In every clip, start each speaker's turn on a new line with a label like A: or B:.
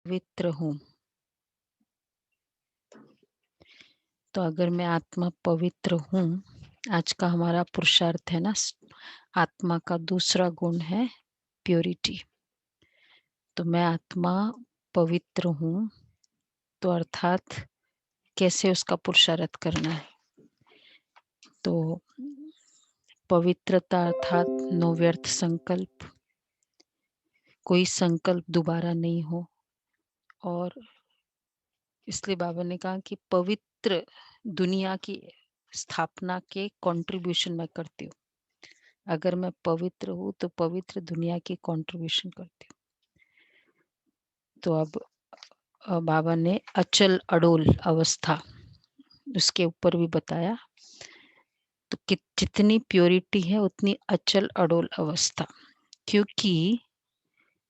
A: पवित्र हूँ। तो अगर मैं आत्मा पवित्र हूँ, आज का हमारा पुरुषार्थ है ना, आत्मा का दूसरा गुण है प्योरिटी। तो मैं आत्मा पवित्र हूँ, तो अर्थात कैसे उसका पुरुषार्थ करना है। तो पवित्रता अर्थात नो व्यर्थ संकल्प, कोई संकल्प दोबारा नहीं हो। और इसलिए बाबा ने कहा कि पवित्र दुनिया की स्थापना के कंट्रीब्यूशन मैं करती हूँ। अगर मैं पवित्र हूँ तो पवित्र दुनिया की कंट्रीब्यूशन करती हूँ। तो अब बाबा ने अचल अडोल अवस्था उसके ऊपर भी बताया। तो जितनी प्योरिटी है उतनी अचल अडोल अवस्था, क्योंकि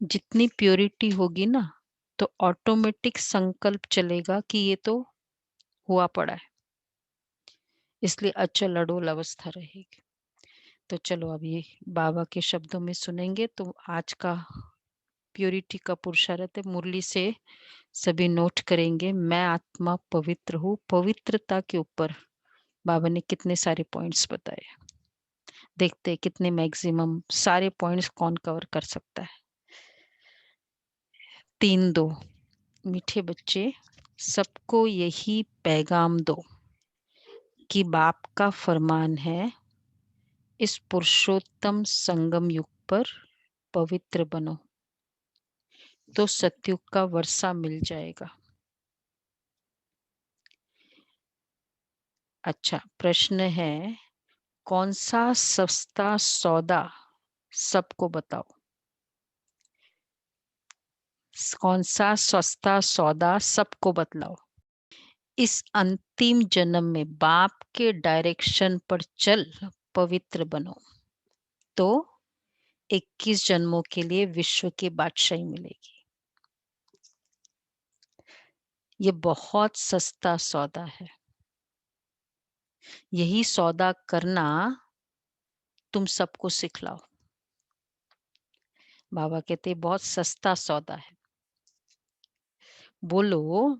A: जितनी प्योरिटी होगी ना तो ऑटोमेटिक संकल्प चलेगा कि ये तो हुआ पड़ा है, इसलिए अचल अडोल अवस्था रहेगी। तो चलो अब ये बाबा के शब्दों में सुनेंगे। तो आज का प्योरिटी का पुरुषार्थ है, मुरली से सभी नोट करेंगे। मैं आत्मा पवित्र हूँ। पवित्रता के ऊपर बाबा ने कितने सारे पॉइंट्स बताए, देखते हैं कितने मैक्सिमम सारे पॉइंट्स कौन कवर कर सकता है। 3-2 मीठे बच्चे, सबको यही पैगाम दो कि बाप का फरमान है, इस पुरुषोत्तम संगम युग पर पवित्र बनो तो सतयुग का वर्षा मिल जाएगा। अच्छा, प्रश्न है, कौन सा सस्ता सौदा सबको बताओ। कौन सा सस्ता सौदा सबको बतलाओ। इस अंतिम जन्म में बाप के डायरेक्शन पर चल पवित्र बनो तो 21 जन्मों के लिए विश्व की बादशाही मिलेगी। ये बहुत सस्ता सौदा है। यही सौदा करना तुम सबको सिखलाओ। बाबा कहते बहुत सस्ता सौदा है। बोलो,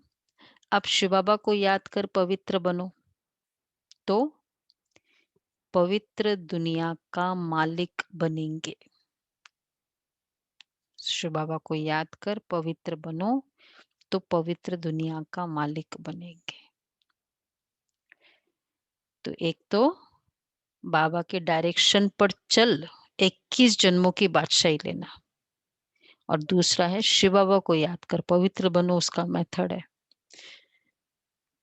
A: अब शिव बाबा को याद कर पवित्र बनो तो पवित्र दुनिया का मालिक बनेंगे। शिव बाबा को याद कर पवित्र बनो तो पवित्र दुनिया का मालिक बनेंगे। तो एक तो बाबा के डायरेक्शन पर चल 21 जन्मों की बादशाही लेना, और दूसरा है शिव बाबा को याद कर पवित्र बनो, उसका मेथड है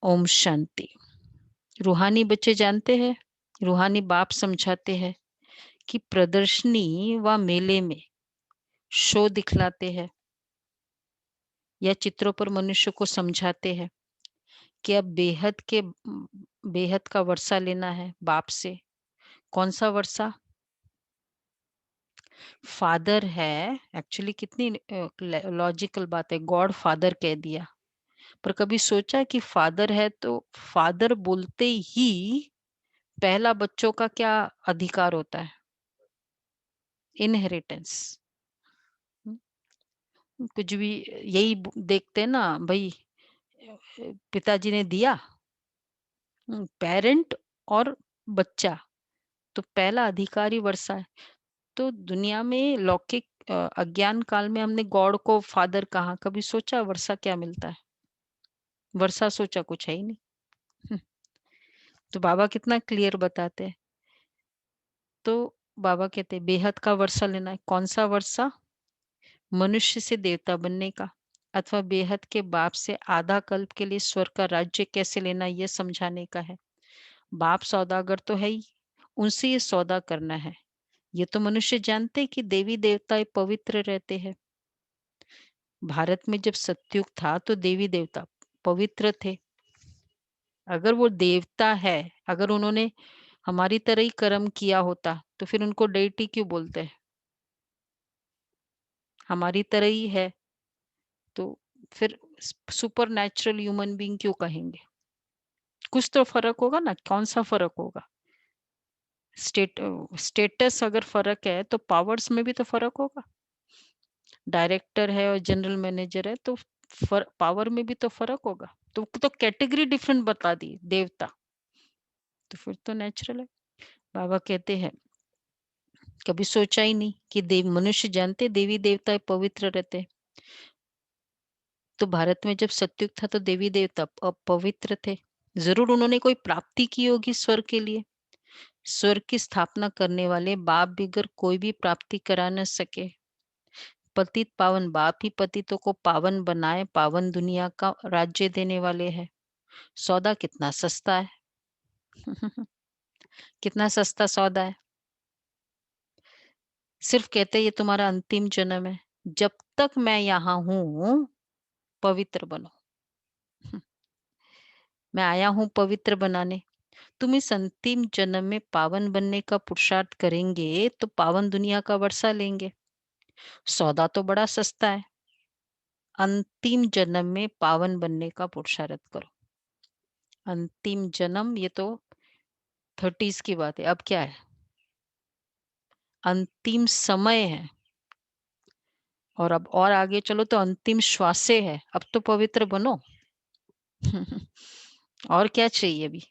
A: ओम शांति। रूहानी बच्चे जानते हैं, रूहानी बाप समझाते हैं कि प्रदर्शनी व मेले में शो दिखलाते हैं या चित्रों पर मनुष्य को समझाते हैं कि अब बेहद का वर्षा लेना है बाप से। कौन सा वर्षा? फादर है, एक्चुअली कितनी लॉजिकल बात है, गॉड फादर कह दिया। पर कभी सोचा कि फादर है तो फादर बोलते ही पहला बच्चों का क्या अधिकार होता है? इनहेरिटेंस। कुछ भी यही देखते हैं ना भाई, पिताजी ने दिया, पेरेंट और बच्चा, तो पहला अधिकारी वर्षा है। तो दुनिया में लौकिक अज्ञान काल में हमने गॉड को फादर कहा, कभी सोचा वर्षा क्या मिलता है? वर्षा सोचा कुछ है ही नहीं। तो बाबा कितना क्लियर बताते हैं। तो बाबा कहते हैं बेहद का वर्षा लेना है। कौन सा वर्षा? मनुष्य से देवता बनने का, अथवा बेहद के बाप से आधा कल्प के लिए स्वर्ग का राज्य कैसे लेना, यह समझाने का है। बाप सौदागर तो है ही, उनसे ये सौदा करना है। ये तो मनुष्य जानते हैं कि देवी देवता पवित्र रहते हैं। भारत में जब सतयुग था तो देवी देवता पवित्र थे। अगर वो देवता है, अगर उन्होंने हमारी तरह ही कर्म किया होता तो फिर उनको डेटी क्यों बोलते हैं? हमारी तरह ही है तो फिर सुपर नेचुरल ह्यूमन बीइंग क्यों कहेंगे? कुछ तो फर्क होगा ना। कौन सा फर्क होगा? स्टेटस अगर फर्क है तो पावर्स में भी तो फर्क होगा। डायरेक्टर है और जनरल मैनेजर है तो पावर में भी तो फर्क होगा। तो कैटेगरी डिफरेंट बता दी देवता, तो फिर तो नेचुरल है। बाबा कहते हैं कभी सोचा ही नहीं कि देव मनुष्य जानते देवी देवता पवित्र रहते। तो भारत में जब सतयुग था तो देवी देवता अपवित्र थे। जरूर उन्होंने कोई प्राप्ति की होगी स्वर्ग के लिए। स्वर्ग की स्थापना करने वाले बाप बिगर कोई भी प्राप्ति करा न सके। पतित पावन बाप ही पतितों को पावन बनाए, पावन दुनिया का राज्य देने वाले हैं। सौदा कितना सस्ता है। कितना सस्ता सौदा है। सिर्फ कहते ये तुम्हारा अंतिम जन्म है, जब तक मैं यहाँ हूं पवित्र बनो। मैं आया हूं पवित्र बनाने। तुम इस अंतिम जन्म में पावन बनने का पुरुषार्थ करेंगे तो पावन दुनिया का वर्षा लेंगे। सौदा तो बड़ा सस्ता है। अंतिम जन्म में पावन बनने का पुरुषार्थ करो। अंतिम जन्म, ये तो 30s की बात है। अब क्या है, अंतिम समय है। और अब और आगे चलो तो अंतिम श्वासे है। अब तो पवित्र बनो। और क्या चाहिए अभी।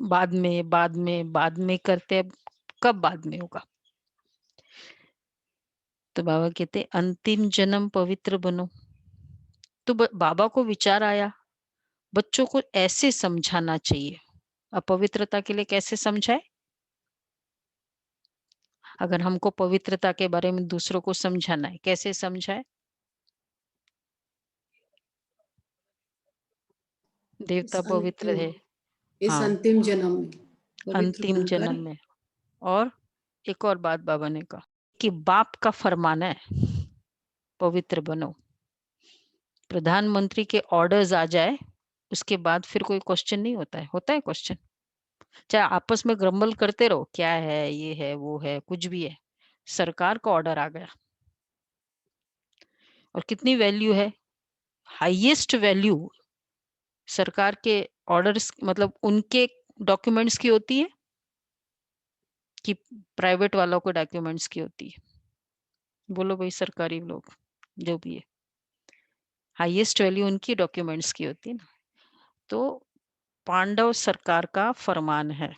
A: बाद में करते, अब कब बाद में होगा। तो बाबा कहते अंतिम जन्म पवित्र बनो। तो बाबा को विचार आया बच्चों को ऐसे समझाना चाहिए। अपवित्रता के लिए कैसे समझाए। अगर हमको पवित्रता के बारे में दूसरों को समझाना है, कैसे समझाए। देवता पवित्र है।
B: इस
A: हाँ,
B: अंतिम जन्म में पवित्र
A: अंतिम
B: बनकर।
A: जन्म में। और एक और बात बाबा ने कहा कि बाप का फरमान है पवित्र बनो। प्रधानमंत्री के ऑर्डर्स आ जाए उसके बाद फिर कोई क्वेश्चन नहीं होता है। होता है क्वेश्चन, चाहे आपस में ग्रम्बल करते रहो क्या है, ये है, वो है, कुछ भी है। सरकार का ऑर्डर आ गया और कितनी वैल्यू है, हाईएस्ट वैल्यू सरकार के ऑर्डर्स, मतलब उनके डॉक्यूमेंट्स की होती है कि प्राइवेट वालों को डॉक्यूमेंट्स की होती है। बोलो भाई, सरकारी लोग जो भी है, हाईएस्ट वैल्यू उनकी डॉक्यूमेंट्स की होती है ना। तो पांडव सरकार का फरमान है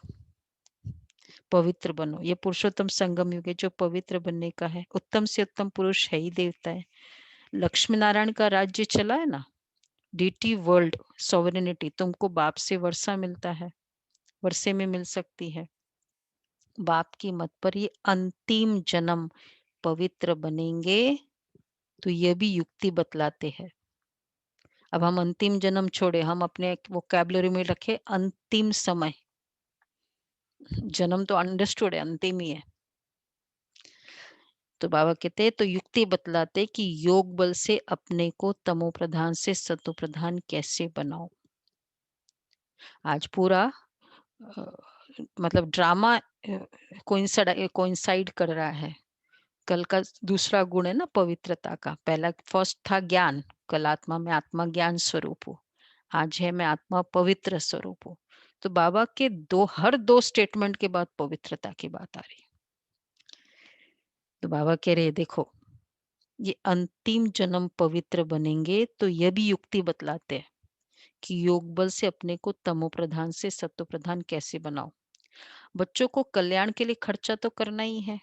A: पवित्र बनो। ये पुरुषोत्तम संगम युग है जो पवित्र बनने का है। उत्तम से उत्तम पुरुष है ही देवता है। लक्ष्मी नारायण का राज्य चला है ना, डीटी वर्ल्ड सॉवरेनिटी। तुमको बाप से वर्षा मिलता है, वर्षे में मिल सकती है। बाप की मत पर ये अंतिम जन्म पवित्र बनेंगे, तो ये भी युक्ति बतलाते हैं। अब हम अंतिम जन्म छोड़े, हम अपने वोकैबुलरी में रखे अंतिम समय। जन्म तो अंडरस्टूड है, अंतिम ही है। तो बाबा कहते हैं तो युक्ति बतलाते कि योग बल से अपने को तमो प्रधान से सतो प्रधान कैसे बनाओ। आज पूरा मतलब ड्रामा कोइंसाइड कर रहा है। कल का दूसरा गुण है ना पवित्रता का। पहला फर्स्ट था ज्ञान, कल आत्मा में आत्मा ज्ञान स्वरूप हो, आज है मैं आत्मा पवित्र स्वरूप हो। तो बाबा के हर दो स्टेटमेंट के बाद पवित्रता की बात आ रही। तो बाबा कह रहे देखो ये अंतिम जन्म पवित्र बनेंगे, तो यह भी युक्ति बतलाते हैं कि योग बल से अपने को तमो प्रधान से सत्व प्रधान कैसे बनाओ। बच्चों को कल्याण के लिए खर्चा तो करना ही है।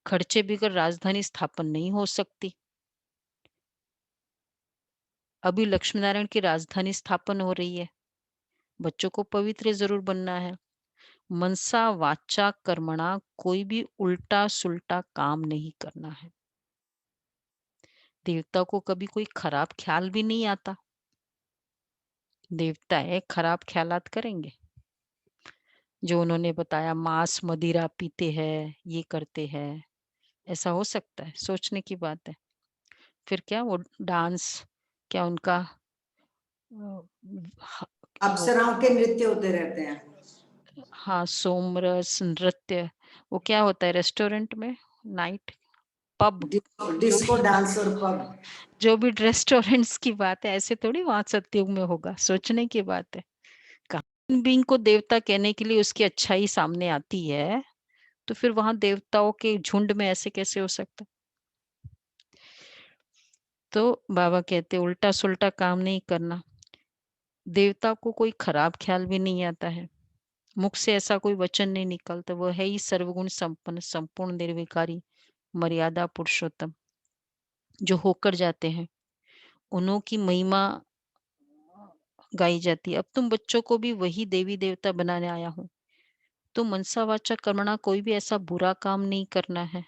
A: खर्चे बिगर राजधानी स्थापन नहीं हो सकती। अभी लक्ष्मी नारायण की राजधानी स्थापन हो रही है। बच्चों को पवित्र जरूर बनना है। मनसा वाचा कर्मणा, कोई भी उल्टा सुल्टा काम नहीं करना है। देवता को कभी कोई खराब ख्याल भी नहीं आता। देवता है, खराब ख्यालात करेंगे। जो उन्होंने बताया मांस मदिरा पीते हैं, ये करते हैं, ऐसा हो सकता है? सोचने की बात है। फिर क्या वो डांस, क्या उनका वो,
B: अप्सराओं के नृत्य होते रहते हैं।
A: हाँ, सोमरस नृत्य, वो क्या होता है रेस्टोरेंट में, नाइट पब, जो
B: डिस्को
A: भी
B: डांस और पब।
A: जो भी रेस्टोरेंट्स की बात है, ऐसे थोड़ी वहां सतयुग में होगा। सोचने की बात है। बीइंग को देवता कहने के लिए उसकी अच्छाई सामने आती है, तो फिर वहां देवताओं के झुंड में ऐसे कैसे हो सकता। तो बाबा कहते उल्टा सुल्टा काम नहीं करना। देवता को कोई खराब ख्याल भी नहीं आता है, मुख से ऐसा कोई वचन नहीं निकलता, वो है ही सर्वगुण संपन्न, संपूर्ण निर्विकारी, मर्यादा पुरुषोत्तम। जो होकर जाते हैं उन्हों की महिमा गाई जाती है। अब तुम बच्चों को भी वही देवी देवता बनाने आया हूँ। तो मनसा वाचा कर्मणा कोई भी ऐसा बुरा काम नहीं करना है।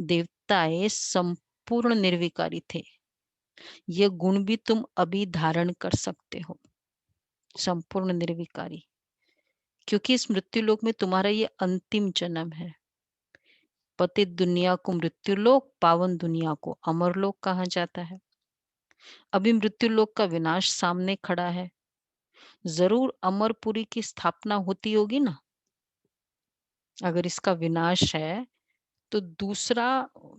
A: देवताएं संपूर्ण निर्विकारी थे, ये गुण भी तुम अभी धारण कर सकते हो, संपूर्ण निर्विकारी। क्योंकि इस मृत्यु लोक में तुम्हारा ये अंतिम जन्म है। पतित दुनिया को मृत्यु लोक, पावन दुनिया को अमर लोक कहा जाता है। अभी मृत्यु लोक का विनाश सामने खड़ा है, जरूर अमरपुरी की स्थापना होती होगी ना। अगर इसका विनाश है तो दूसरा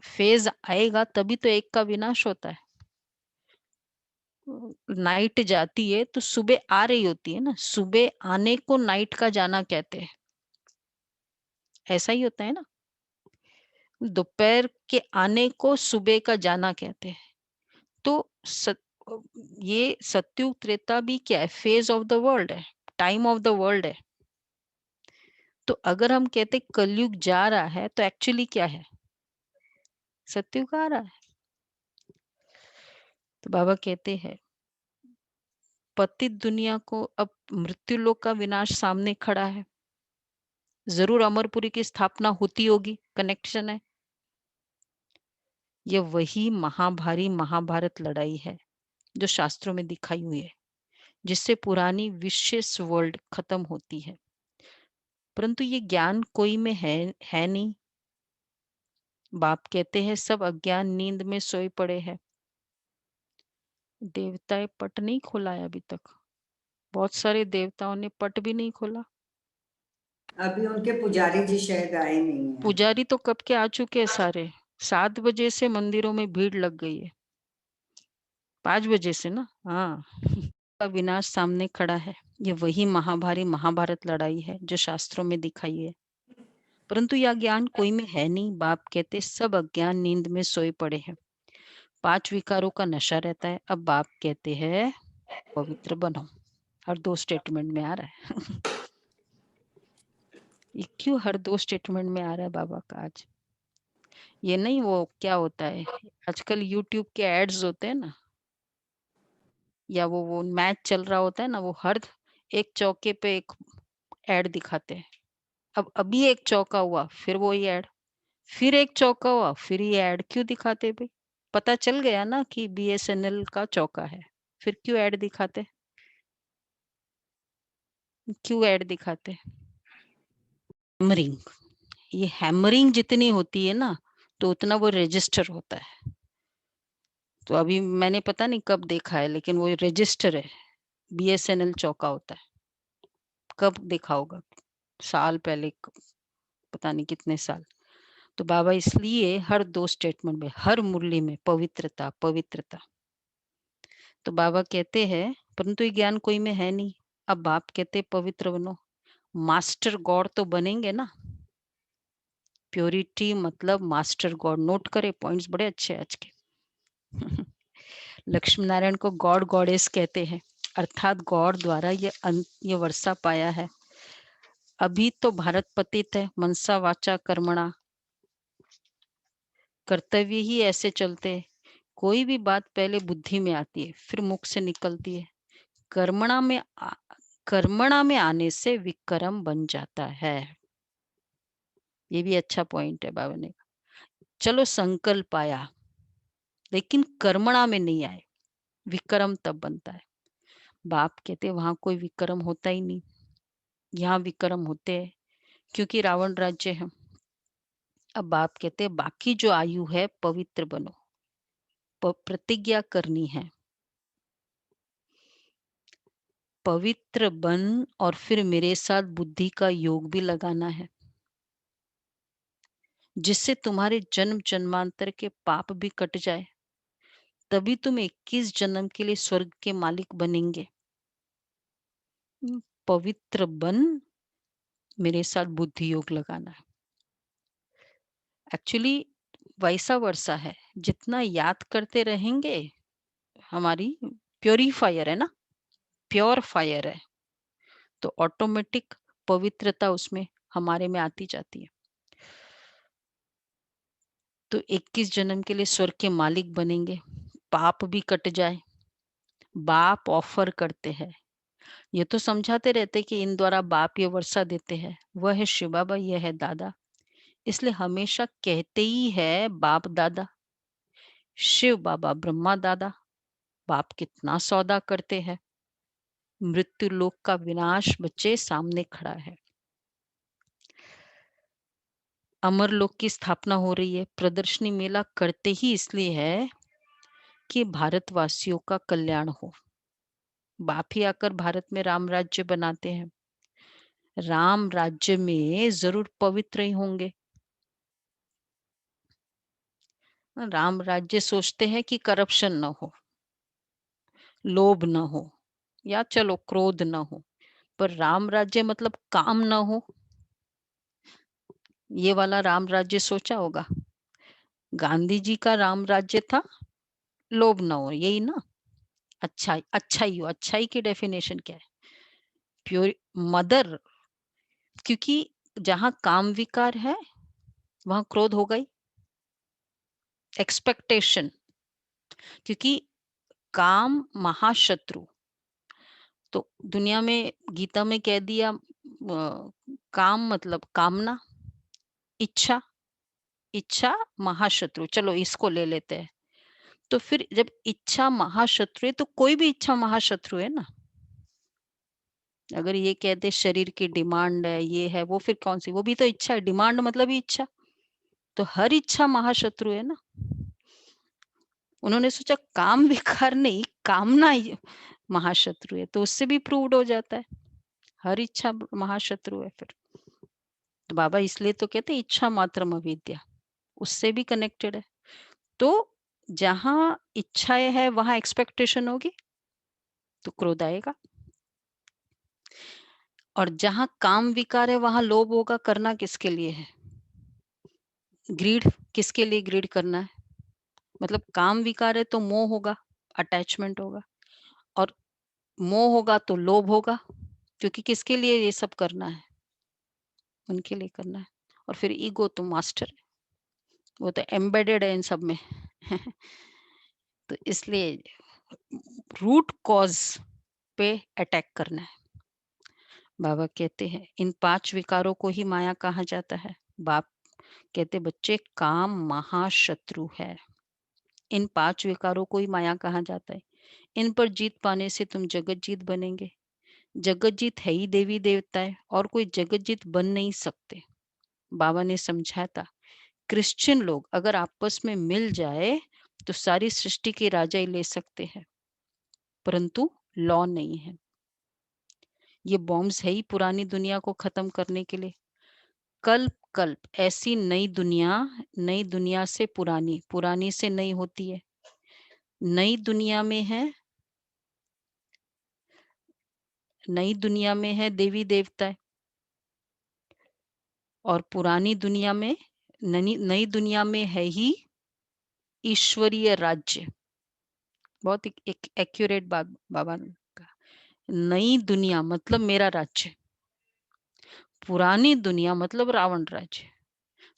A: फेज आएगा, तभी तो एक का विनाश होता है। नाइट जाती है तो सुबह आ रही होती है ना, सुबह आने को नाइट का जाना कहते हैं, ऐसा ही होता है ना। दोपहर के आने को सुबह का जाना कहते हैं। तो ये सत्युग त्रेता भी क्या है, फेज ऑफ द वर्ल्ड है, टाइम ऑफ द वर्ल्ड है। तो अगर हम कहते कलयुग जा रहा है तो एक्चुअली क्या है, सत्युग आ रहा है। तो बाबा कहते हैं पतित दुनिया को अब मृत्यु लोक का विनाश सामने खड़ा है, जरूर अमरपुरी की स्थापना होती होगी, कनेक्शन है। यह वही महाभारी महाभारत लड़ाई है जो शास्त्रों में दिखाई हुई है, जिससे पुरानी विशेष वर्ल्ड खत्म होती है। परंतु ये ज्ञान कोई में है नहीं। बाप कहते हैं सब अज्ञान नींद में सोए पड़े हैं। देवताएं पट नहीं खोला है अभी तक, बहुत सारे देवताओं ने पट भी नहीं खोला।
B: अभी उनके पुजारी जी शायद आए नहीं हैं।
A: पुजारी तो कब के आ चुके हैं सारे, 7 बजे से मंदिरों में भीड़ लग गई है, 5 बजे से ना। हाँ का विनाश सामने खड़ा है, ये वही महाभारी महाभारत लड़ाई है जो शास्त्रों में दिखाई है। परंतु यह ज्ञान कोई में है नहीं। बाप कहते सब अज्ञान नींद में सोए पड़े हैं, 5 विकारों का नशा रहता है। अब बाप कहते हैं पवित्र बनो। हर 2 स्टेटमेंट में आ रहा है। ये क्यों हर 2 स्टेटमेंट में आ रहा है बाबा का आज। ये नहीं वो क्या होता है आजकल यूट्यूब के एड्स होते हैं ना, या वो मैच चल रहा होता है ना, वो हर एक चौके पे एक एड दिखाते हैं। अब अभी एक चौका हुआ फिर वो ही ऐड, फिर एक चौका हुआ फिर ये ऐड क्यों दिखाते भाई। पता चल गया ना कि बीएसएनएल का चौका है, फिर क्यों ऐड दिखाते, क्यों ऐड दिखाते। हैमरिंग, ये हैमरिंग जितनी होती है ना तो उतना वो रजिस्टर होता है। तो अभी मैंने पता नहीं कब देखा है, लेकिन वो रजिस्टर है, बीएसएनएल चौका होता है। कब देखा होगा, साल पहले, पता नहीं कितने साल। तो बाबा इसलिए हर 2 स्टेटमेंट में, हर मुरली में पवित्रता पवित्रता। तो बाबा कहते हैं परंतु ये ज्ञान कोई में है नहीं। अब बाप कहते पवित्र बनो, मास्टर गॉड तो बनेंगे ना। प्योरिटी मतलब मास्टर गॉड, नोट करे पॉइंट्स बड़े अच्छे हैं आज के। लक्ष्मी नारायण को गॉड गॉडेस कहते हैं, अर्थात गॉड द्वारा ये वर्षा पाया है। अभी तो भारत पतित है, मनसा वाचा कर्मणा, कर्तव्य ही ऐसे चलते हैं। कोई भी बात पहले बुद्धि में आती है फिर मुख से निकलती है। कर्मणा में कर्मणा में आने से विक्रम बन जाता है। ये भी अच्छा पॉइंट है बाबा ने। चलो संकल्प आया लेकिन कर्मणा में नहीं आए, विक्रम तब बनता है। बाप कहते वहां कोई विक्रम होता ही नहीं, यहाँ विक्रम होते हैं क्योंकि रावण राज्य है। अब बाप कहते बाकी जो आयु है पवित्र बनो, प्रतिज्ञा करनी है, पवित्र बन और फिर मेरे साथ बुद्धि का योग भी लगाना है, जिससे तुम्हारे जन्म जन्मांतर के पाप भी कट जाए। तभी तुम 21 जन्म के लिए स्वर्ग के मालिक बनेंगे। पवित्र बन, मेरे साथ बुद्धि योग लगाना है। एक्चुअली वैसा वर्षा है, जितना याद करते रहेंगे, हमारी प्यूरीफायर है ना, प्योर फायर है, तो ऑटोमेटिक पवित्रता उसमें हमारे में आती जाती है। तो 21 जन्म के लिए स्वर्ग के मालिक बनेंगे, पाप भी कट जाए। बाप ऑफर करते हैं, ये तो समझाते रहते कि इन द्वारा बाप ये वर्षा देते हैं, वह है शिव बाबा, यह है दादा। इसलिए हमेशा कहते ही है बाप दादा, शिव बाबा ब्रह्मा दादा। बाप कितना सौदा करते हैं, मृत्यु लोक का विनाश बच्चे सामने खड़ा है। अमर लोक की स्थापना हो रही है। प्रदर्शनी मेला करते ही इसलिए है कि भारतवासियों का कल्याण हो। बाप ही आकर भारत में राम राज्य बनाते हैं। राम राज्य में जरूर पवित्र ही होंगे। राम राज्य सोचते हैं कि करप्शन न हो, लोभ न हो, या चलो क्रोध न हो, पर राम राज्य मतलब काम न हो। ये वाला राम राज्य सोचा होगा। गांधी जी का राम राज्य था लोभ न हो, यही ना। अच्छाई, अच्छाई हो, अच्छाई की डेफिनेशन क्या है? प्योर मदर, क्योंकि जहां काम विकार है वहां क्रोध होगा ही। एक्सपेक्टेशन, क्योंकि काम महाशत्रु। तो दुनिया में गीता में कह दिया काम मतलब कामना, इच्छा, इच्छा महाशत्रु। चलो इसको ले लेते हैं। तो फिर जब इच्छा महाशत्रु है तो कोई भी इच्छा महाशत्रु है ना। अगर ये कहते शरीर की डिमांड है, ये है, वो फिर कौन सी, वो भी तो इच्छा है। डिमांड मतलब ही इच्छा। तो हर इच्छा महाशत्रु है ना। उन्होंने सोचा काम विकार नहीं, कामना ही महाशत्रु है, तो उससे भी प्रूव्ड हो जाता है हर इच्छा महाशत्रु है फिर। तो बाबा इसलिए तो कहते हैं इच्छा मात्रम अविद्या, उससे भी कनेक्टेड है। तो जहां इच्छाएं है वहां एक्सपेक्टेशन होगी तो क्रोध आएगा, और जहां काम विकार है वहां लोभ होगा। करना किसके लिए है? ग्रीड, किसके लिए ग्रीड करना है? मतलब काम विकार है तो मोह होगा, अटैचमेंट होगा, और मोह होगा तो लोभ होगा, क्योंकि किसके लिए ये सब करना है? उनके लिए करना है। और फिर ईगो तो मास्टर है, वो तो एम्बेडेड है इन सब में। तो इसलिए रूट कॉज पे अटैक करना है। बाबा कहते हैं इन 5 विकारों को ही माया कहा जाता है। बाप कहते बच्चे काम महाशत्रु है। इन 5 विकारों को ही माया कहा जाता है। इन पर जीत पाने से तुम जगत जीत बनेंगे। जगत जीत है ही देवी देवता है, और कोई जगत जीत बन नहीं सकते। बाबा ने समझाया था क्रिश्चियन लोग अगर आपस में मिल जाए तो सारी सृष्टि के राजा ही ले सकते हैं, परंतु लॉ नहीं है। ये बॉम्ब्स है ही पुरानी दुनिया को खत्म करने के लिए। कल्प कल्प ऐसी नई दुनिया से पुरानी, पुरानी से नई होती है। नई दुनिया में है, नई दुनिया में है देवी देवता है, और पुरानी दुनिया में, नई दुनिया में है ही ईश्वरीय राज्य। बहुत एक एक्यूरेट बात बाबा ने कहा। नई दुनिया मतलब मेरा राज्य, पुरानी दुनिया मतलब रावण राज्य।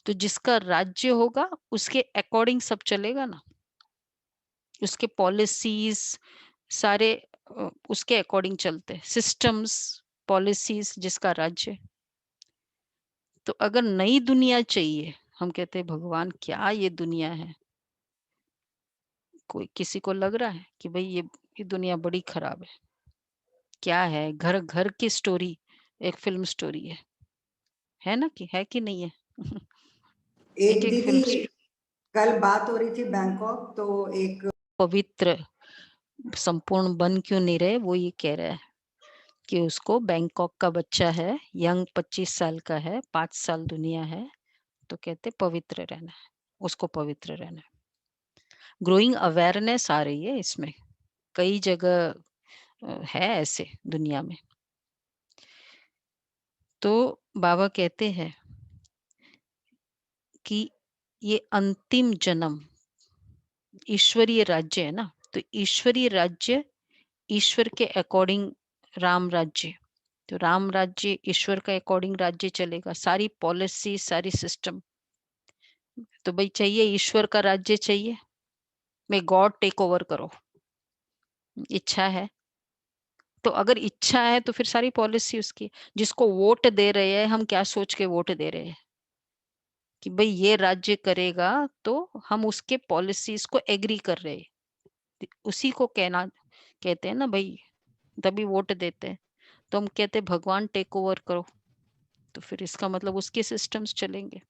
A: तो जिसका राज्य होगा उसके अकॉर्डिंग सब चलेगा ना, उसके पॉलिसीज सारे उसके अकॉर्डिंग चलते हैं, सिस्टम्स, पॉलिसीज, जिसका राज्य। तो अगर नई दुनिया चाहिए, हम कहते हैं भगवान क्या ये दुनिया है। कोई किसी को लग रहा है कि भाई ये दुनिया बड़ी खराब है, क्या है, घर घर की स्टोरी एक फिल्म स्टोरी है ना, कि है कि नहीं है? एक
B: एक
A: एक
B: दीदी,
A: फिल्म
B: कल बात हो रही थी बैंकॉक, तो एक
A: पवित्र संपूर्ण बन क्यों नहीं रहे, वो ये कह रहा है कि उसको बैंकॉक का बच्चा है, यंग 25 साल का है, 5 साल दुनिया है, तो कहते पवित्र रहना है, उसको पवित्र रहना है। ग्रोइंग अवेयरनेस आ रही है इसमें, कई जगह है ऐसे दुनिया में। तो बाबा कहते हैं कि ये अंतिम जन्म ईश्वरीय राज्य है ना, तो ईश्वरीय राज्य ईश्वर के अकॉर्डिंग राम राज्य, तो राम राज्य ईश्वर का अकॉर्डिंग राज्य चलेगा, सारी पॉलिसी सारी सिस्टम। तो भाई चाहिए ईश्वर का राज्य चाहिए, मैं गॉड टेक ओवर करो, इच्छा है। तो अगर इच्छा है तो फिर सारी पॉलिसी उसकी, जिसको वोट दे रहे हैं हम क्या सोच के वोट दे रहे हैं कि भाई ये राज्य करेगा, तो हम उसके पॉलिसीज को एग्री कर रहे हैं, उसी को कहना कहते हैं ना भाई, तभी वोट देते हैं। तो हम कहते हैं भगवान टेक ओवर करो, तो फिर इसका मतलब उसके सिस्टम्स चलेंगे।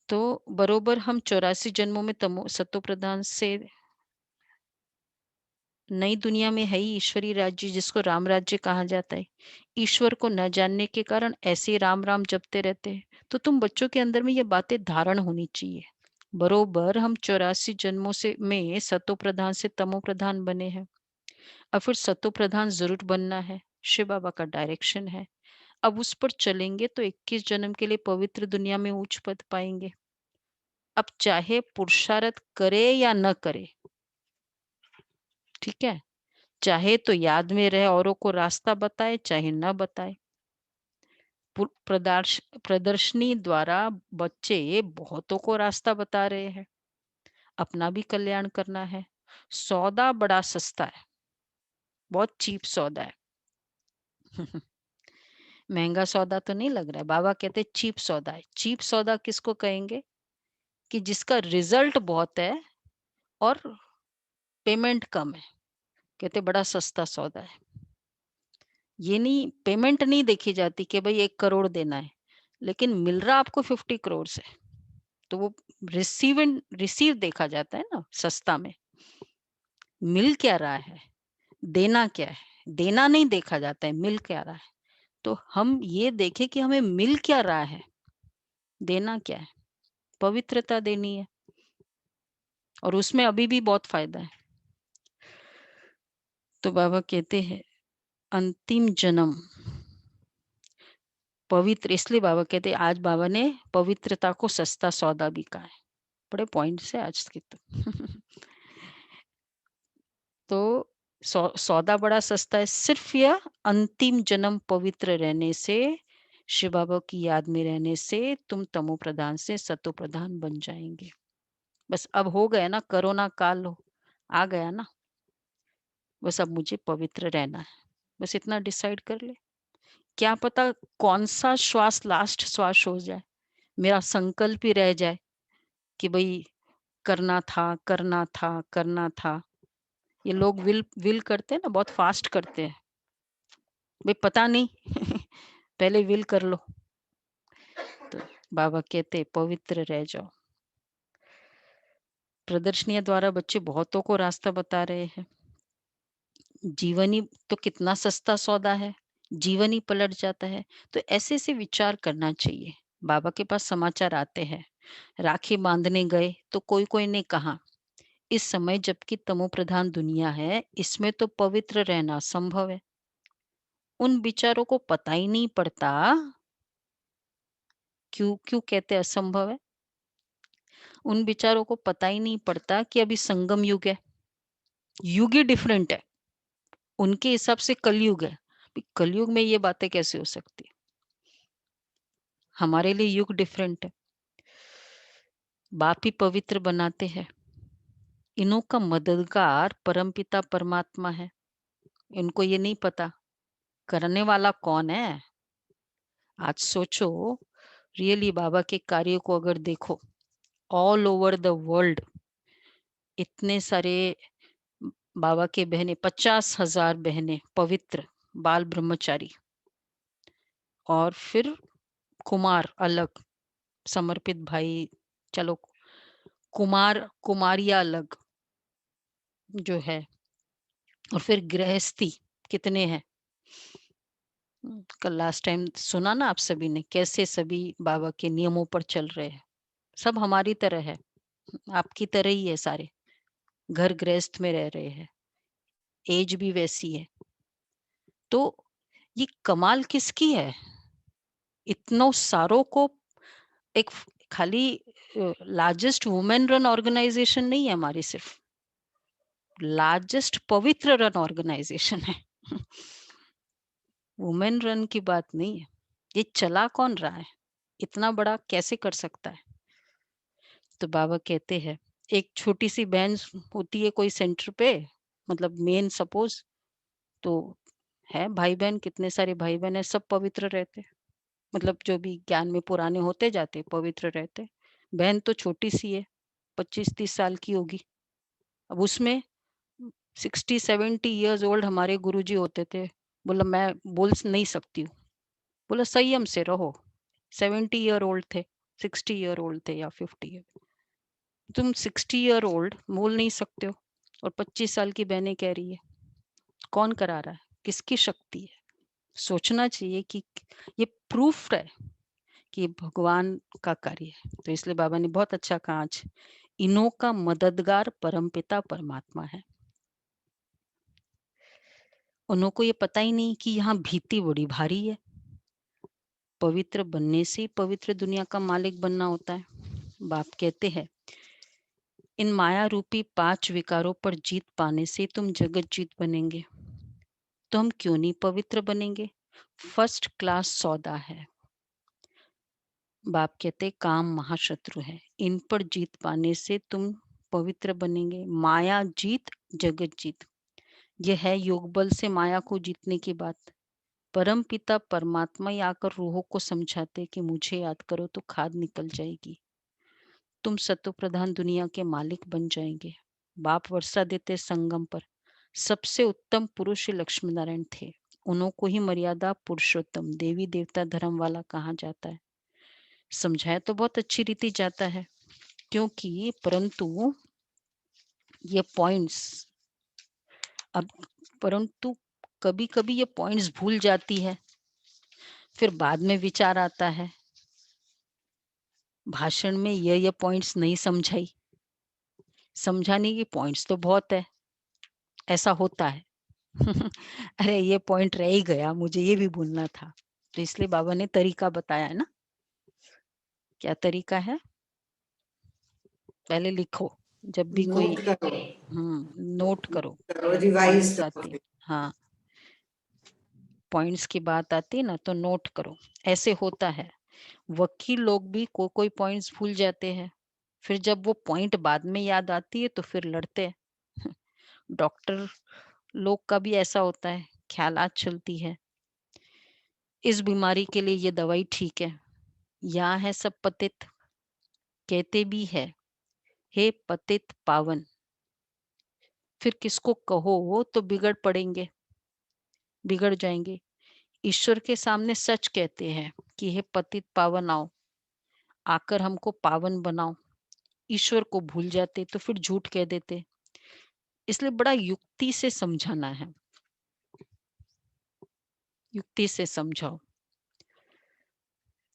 A: तो बरोबर हम 84 जन्मों में तमो सतो प्रधान से नई दुनिया में है ही ईश्वरीय राज्य, जिसको राम राज्य कहा जाता है। ईश्वर को न जानने के कारण ऐसे ही राम राम जपते रहते हैं। तो तुम बच्चों के अंदर में ये बातें धारण होनी चाहिए। बरोबर हम 84 जन्मों से में सतो प्रधान से तमो प्रधान बने हैं, अब फिर सतो प्रधान जरूर बनना है, शिव बाबा का डायरेक्शन है। अब उस पर चलेंगे तो 21 जन्म के लिए पवित्र दुनिया में उच्च पद पाएंगे। अब चाहे पुरुषार्थ करे या न करे, ठीक है, चाहे तो याद में रहे, औरों को रास्ता बताए चाहे न बताए। प्रदर्शनी द्वारा बच्चे बहुतों को रास्ता बता रहे हैं, अपना भी कल्याण करना है। सौदा बड़ा सस्ता है, बहुत चीप सौदा है। महंगा सौदा तो नहीं लग रहा है, बाबा कहते चीप सौदा है। चीप सौदा किसको कहेंगे कि जिसका रिजल्ट बहुत है और पेमेंट कम है, कहते बड़ा सस्ता सौदा है। ये नहीं, पेमेंट नहीं देखी जाती कि भाई 1 करोड़ देना है, लेकिन मिल रहा आपको 50 करोड़ से, तो वो रिसीव देखा जाता है ना सस्ता में। मिल क्या रहा है, देना क्या है, देना नहीं देखा जाता है, मिल क्या रहा है। तो हम ये देखें कि हमें मिल क्या रहा है, देना क्या है, पवित्रता देनी है, और उसमें अभी भी बहुत फायदा है। तो बाबा कहते हैं अंतिम जन्म पवित्र, इसलिए बाबा कहते हैं आज बाबा ने पवित्रता को सस्ता सौदा भी कहा है। बड़े पॉइंट से आज के तो सौदा बड़ा सस्ता है, सिर्फ यह अंतिम जन्म पवित्र रहने से, शिव बाबा की याद में रहने से तुम तमो प्रधान से सतो प्रधान बन जाएंगे। बस अब हो गया ना, कोरोना काल आ गया ना, बस अब मुझे पवित्र रहना है, बस इतना डिसाइड कर ले। क्या पता कौन सा श्वास लास्ट श्वास हो जाए, मेरा संकल्प ही रह जाए कि भाई करना था करना था करना था। ये लोग विल करते हैं ना, बहुत फास्ट करते हैं, भाई पता नहीं पहले विल कर लो। तो बाबा कहते पवित्र रह जाओ। प्रदर्शनियों द्वारा बच्चे बहुतों को रास्ता बता रहे हैं। जीवन ही तो कितना सस्ता सौदा है, जीवन ही पलट जाता है। तो ऐसे ऐसे विचार करना चाहिए। बाबा के पास समाचार आते हैं, राखी बांधने गए तो कोई कोई ने कहा इस समय जबकि तमो प्रधान दुनिया है, इसमें तो पवित्र रहना संभव है। उन विचारों को पता ही नहीं पड़ता, क्यों क्यों कहते असंभव है। उन विचारों को पता ही नहीं पड़ता कि अभी संगम युग है, युग ही डिफरेंट है, उनके हिसाब से कलयुग है। कलयुग में ये बातें कैसे हो सकती, हमारे लिए युग डिफरेंट है। बाप ही पवित्र बनाते हैं, इनों का मददगार परमपिता परमात्मा है। इनको ये नहीं पता करने वाला कौन है। आज सोचो, रियली बाबा के कार्य को अगर देखो, ऑल ओवर द वर्ल्ड इतने सारे बाबा के बहने, 50,000 बहने पवित्र बाल ब्रह्मचारी, और फिर कुमार अलग समर्पित भाई, चलो कुमार कुमारिया अलग जो है, और फिर गृहस्थी कितने हैं। कल लास्ट टाइम सुना ना आप सभी ने, कैसे सभी बाबा के नियमों पर चल रहे हैं। सब हमारी तरह है, आपकी तरह ही है, सारे घर गृहस्थ में रह रहे हैं, एज भी वैसी है। तो ये कमाल किसकी है, इतनों सारों को एक खाली लार्जेस्ट वुमेन रन ऑर्गेनाइजेशन नहीं है हमारी, सिर्फ लार्जेस्ट पवित्र रन ऑर्गेनाइजेशन है। वुमेन रन की बात नहीं है। ये चला कौन रहा है, इतना बड़ा कैसे कर सकता है? तो बाबा कहते हैं एक छोटी सी बहन होती है कोई सेंटर पे, मतलब मेन सपोज, तो है भाई बहन, कितने सारे भाई बहन है, सब पवित्र रहते, मतलब जो भी ज्ञान में पुराने होते जाते पवित्र रहते। बहन तो छोटी सी है, 25-30 साल की होगी। अब उसमें 60-70 इयर्स ओल्ड हमारे गुरुजी होते थे। बोला मैं बोल नहीं सकती हूँ। बोला संयम से रहो। 70 ईयर ओल्ड थे, 60 ईयर ओल्ड थे या 50 ईयर। तुम 60 ईयर ओल्ड बोल नहीं सकते हो और 25 साल की बहनें कह रही है, कौन करा रहा है, किसकी शक्ति है? सोचना चाहिए कि ये प्रूफ है कि भगवान का कार्य है। तो इसलिए बाबा ने बहुत अच्छा कहा आज, इन्हों का मददगार परमपिता परमात्मा है। उन्हों को ये पता ही नहीं कि यहाँ भीति बड़ी भारी है। पवित्र बनने से पवित्र दुनिया का मालिक बनना होता है। बाप कहते हैं इन माया रूपी 5 विकारों पर जीत पाने से तुम जगत जीत बनेंगे, तो हम क्यों नहीं पवित्र बनेंगे? फर्स्ट क्लास सौदा है। बाप कहते काम महाशत्रु है, इन पर जीत पाने से तुम पवित्र बनेंगे। माया जीत जगत जीत, यह है योग बल से माया को जीतने की बात। परम पिता परमात्मा ही आकर रूहों को समझाते कि मुझे याद करो तो खाद निकल जाएगी, तुम सत्व प्रधान दुनिया के मालिक बन जाएंगे। बाप वर्षा देते संगम पर, सबसे उत्तम पुरुष लक्ष्मी नारायण थे, उन्हों को ही मर्यादा पुरुषोत्तम देवी देवता धर्म वाला कहा जाता है। समझाया तो बहुत अच्छी रीति जाता है, क्योंकि परंतु ये पॉइंट्स अब, परंतु कभी कभी ये पॉइंट्स भूल जाती है, फिर बाद में विचार आता है भाषण में ये पॉइंट्स नहीं समझाई। समझाने की पॉइंट्स तो बहुत है, ऐसा होता है। अरे ये पॉइंट रह ही गया, मुझे ये भी बोलना था। तो इसलिए बाबा ने तरीका बताया है ना। क्या तरीका है? पहले लिखो, जब भी कोई
B: नोट करो,
A: नोट करो,
B: रिवाइज
A: पॉइंट्स
B: करो।
A: आते हैं, हाँ पॉइंट्स की बात आती है ना, तो नोट करो। ऐसे होता है, वकील लोग भी कोई पॉइंट्स भूल जाते हैं, फिर जब वो पॉइंट बाद में याद आती है तो फिर लड़ते हैं। डॉक्टर लोग का भी ऐसा होता है, ख्यालात चलती है, इस बीमारी के लिए ये दवाई ठीक है। यहाँ है सब पतित, कहते भी है हे पतित पावन, फिर किसको कहो तो बिगड़ पड़ेंगे, बिगड़ जाएंगे। ईश्वर के सामने सच कहते हैं कि हे पतित पावन आओ, आकर हमको पावन बनाओ। ईश्वर को भूल जाते तो फिर झूठ कह देते। इसलिए बड़ा युक्ति से समझाना है, युक्ति से समझाओ।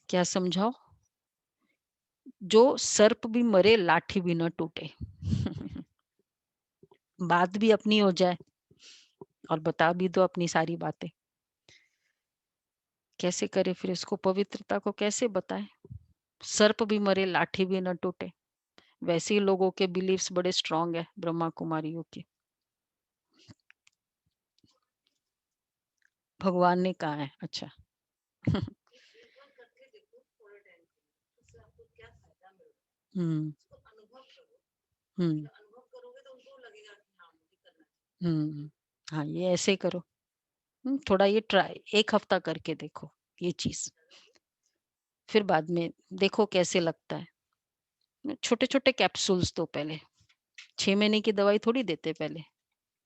A: क्या समझाओ? जो सर्प भी मरे लाठी भी न टूटे। बात भी अपनी हो जाए और बता भी दो अपनी सारी बातें। कैसे करे फिर इसको, पवित्रता को कैसे बताए? सर्प भी मरे लाठी भी न टूटे। वैसे ही लोगों के बिलीव्स बड़े स्ट्रांग है ब्रह्मा कुमारियों के। भगवान ने कहा है, अच्छा। हम्म हम्म हाँ ये ऐसे करो। थोड़ा ये ट्राई 1 हफ्ता करके देखो ये चीज, फिर बाद में देखो कैसे लगता है। छोटे छोटे कैप्सूल्स तो पहले, 6 महीने की दवाई थोड़ी देते पहले।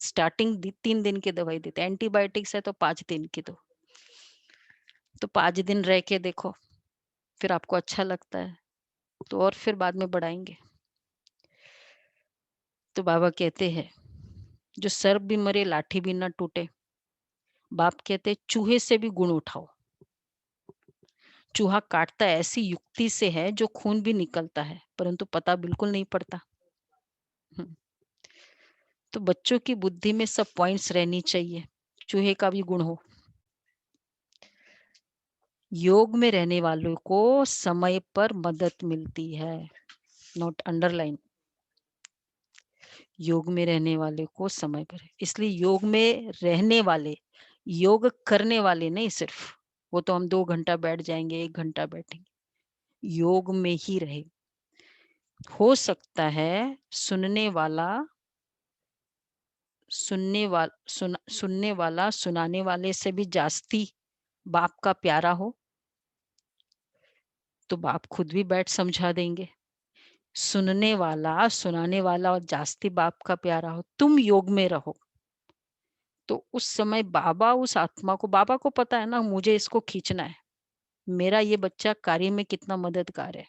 A: स्टार्टिंग 3 दिन की दवाई देते, एंटीबायोटिक्स है तो 5 दिन की दो। तो 5 दिन रह के देखो, फिर आपको अच्छा लगता है तो और फिर बाद में बढ़ाएंगे। तो बाबा कहते हैं जो सर्प भी मरे लाठी भी ना टूटे। बाप कहते चूहे से भी गुण उठाओ। चूहा काटता ऐसी युक्ति से है जो खून भी निकलता है, परंतु पता बिल्कुल नहीं पड़ता। हम्म, तो बच्चों की बुद्धि में सब पॉइंट्स रहनी चाहिए, चूहे का भी गुण हो। योग में रहने वालों को समय पर मदद मिलती है। Note underline. योग में रहने वाले को समय पर, इसलिए योग में रहने वाले, योग करने वाले नहीं सिर्फ, वो तो हम 2 घंटा बैठ जाएंगे, 1 घंटा बैठेंगे, योग में ही रहे। हो सकता है सुनने वाला सुनाने वाले से भी जास्ती बाप का प्यारा हो, तो बाप खुद भी बैठ समझा देंगे। सुनने वाला सुनाने वाला और जास्ती बाप का प्यारा हो, तुम योग में रहो, तो उस समय बाबा उस आत्मा को, बाबा को पता है ना मुझे इसको खींचना है, मेरा ये बच्चा कार्य में कितना मददगार है।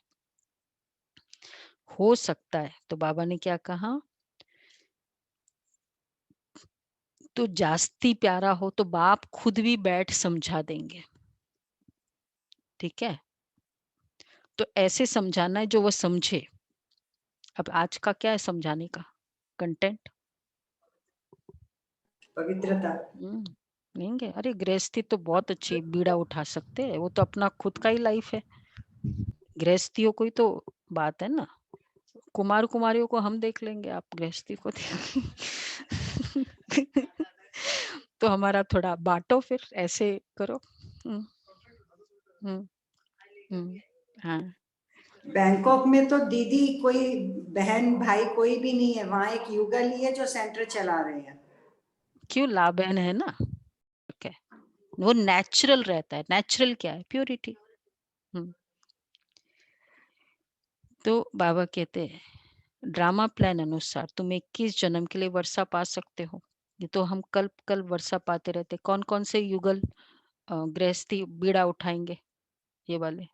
A: हो सकता है, तो बाबा ने क्या कहा, तो जास्ती प्यारा हो तो बाप खुद भी बैठ समझा देंगे। ठीक है, तो ऐसे समझाना है जो वो समझे। अब आज का क्या है समझाने का कंटेंट?
B: पवित्रता।
A: लेंगे, अरे गृहस्थी तो बहुत अच्छी, बीड़ा उठा सकते हैं, वो तो अपना खुद का ही लाइफ है। गृहस्थियों को ही तो बात है ना, कुमार कुमारियों को हम देख लेंगे, आप गृहस्थी को तो हमारा थोड़ा बांटो, फिर ऐसे करो। हम्म, हम्म, हाँ।
B: बैंकॉक में तो दीदी कोई बहन भाई कोई भी नहीं है, वहां एक युगल ही है जो सेंटर चला रहे हैं।
A: क्यों, लाभन है ना, okay. वो नेचुरल रहता है, नेचुरल क्या है, प्योरिटी। तो बाबा कहते हैं ड्रामा प्लान अनुसार तुम 21 जन्म के लिए वर्षा पा सकते हो। ये तो हम कल्प कल्प वर्षा पाते रहते। कौन कौन से युगल गृहस्थी बीड़ा उठाएंगे, ये वाले?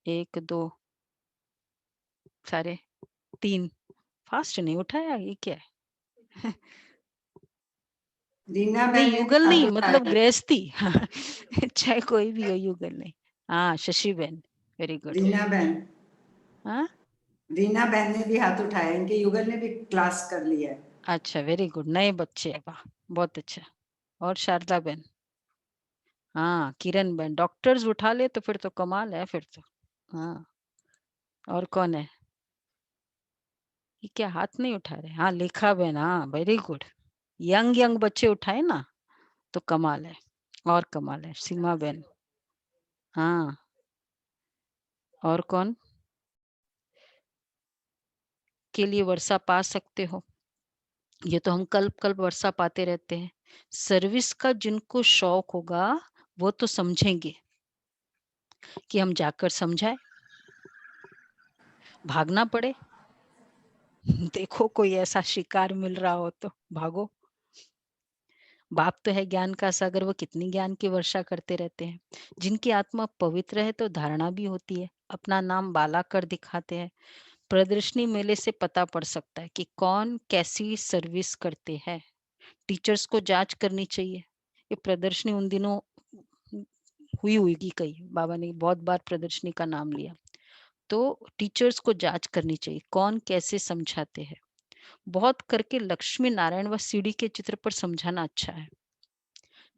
A: 1 2 सारे 3। फास्ट नहीं उठाया, ये क्या है?
B: रीना
A: नहीं,
B: बहन ने भी
A: युगल
B: हाथ
A: नहीं,
B: उठाया
A: मतलब
B: है।
A: गृहस्थी। चाहे कोई भी हो, युगल नहीं। हाँ, शशि बहन, वेरी गुड।
B: रीना बहन,
A: हाँ,
B: रीना बहन ने भी हाथ उठाया, इनके युगल ने भी क्लास कर लिया है।
A: अच्छा, वेरी गुड, नए बच्चे, वाह, बहुत अच्छा। और शारदा बहन, हाँ, किरण बहन, डॉक्टर्स उठा ले तो फिर तो कमाल है फिर तो। हाँ, और कौन है? ये क्या हाथ नहीं उठा रहे? हाँ, लेखा बहन, हाँ, वेरी गुड। यंग यंग बच्चे उठाए ना, तो कमाल है, और कमाल है। सीमा बहन, हाँ, और कौन के लिए वर्षा पा सकते हो? ये तो हम कल्प कल्प वर्षा पाते रहते हैं। सर्विस का जिनको शौक होगा वो तो समझेंगे कि हम जाकर समझाए, भागना पड़े। देखो कोई ऐसा शिकार मिल रहा हो तो भागो। बाप तो है ज्ञान का सागर, वो कितनी ज्ञान की वर्षा करते रहते हैं। जिनकी आत्मा पवित्र है तो धारणा भी होती है, अपना नाम बाला कर दिखाते हैं। प्रदर्शनी मेले से पता पड़ सकता है कि कौन कैसी सर्विस करते हैं। टीचर्स को जांच करनी चाहिए। ये प्रदर्शनी उन दिनों हुई होगी कई, बाबा ने बहुत बार प्रदर्शनी का नाम लिया। तो टीचर्स को जांच करनी चाहिए कौन कैसे समझाते हैं। बहुत करके लक्ष्मी नारायण व सीढ़ी के चित्र पर समझाना अच्छा है,